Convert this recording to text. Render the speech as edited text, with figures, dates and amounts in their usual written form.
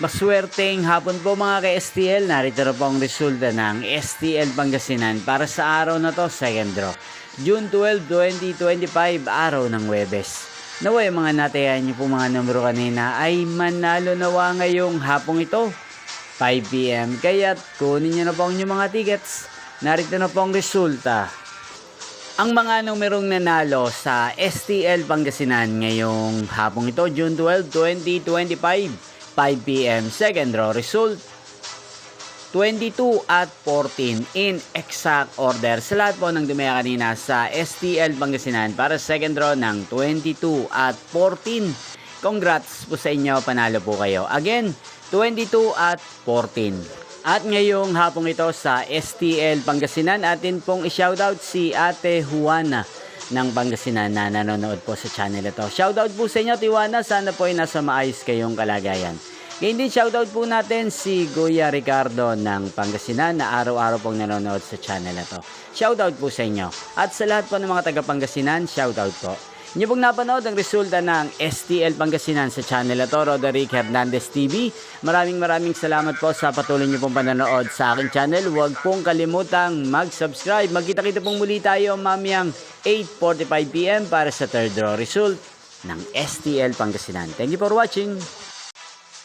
Maswerteng hapon po mga ka-STL. Narito na po ang resulta ng STL Pangasinan para sa araw na to, second draw. June 12, 2025, araw ng Huwebes. Naway mga natayan niyo po mga numero kanina ay manalo nawa ngayong hapong ito, 5 PM. Kaya't kunin niyo na po ang inyong mga tickets. Narito na po ang resulta. Ang mga numerong nanalo sa STL Pangasinan ngayong hapong ito, June 12, 2025, 5 PM. Second draw result 22 at 14 in exact order. Sa lahat po ng dumaya kanina sa STL Pangasinan para second draw ng 22 at 14. Congrats po sa inyo, panalo po kayo. Again, 22 at 14. At ngayong hapong ito sa STL Pangasinan, atin pong i-shoutout si Ate Juana ng Pangasinan na nanonood po sa channel ito. Shoutout po sa inyo, Tiwana. Sana po ay nasa maayos kayong kalagayan. Ngayon din, shoutout po natin si Kuya Ricardo ng Pangasinan na araw-araw pong nanonood sa channel ito. Shoutout po sa inyo. At sa lahat po ng mga taga Pangasinan, shoutout po. Inyo pong napanood ang resulta ng STL Pangasinan sa channel ito, Roderick Hernandez TV. Maraming salamat po sa patuloy niyo pong panonood sa aking channel. Huwag pong kalimutang mag-subscribe. Magkita-kita pong muli tayo mamayang 8:45 PM para sa third draw result ng STL Pangasinan. Thank you for watching.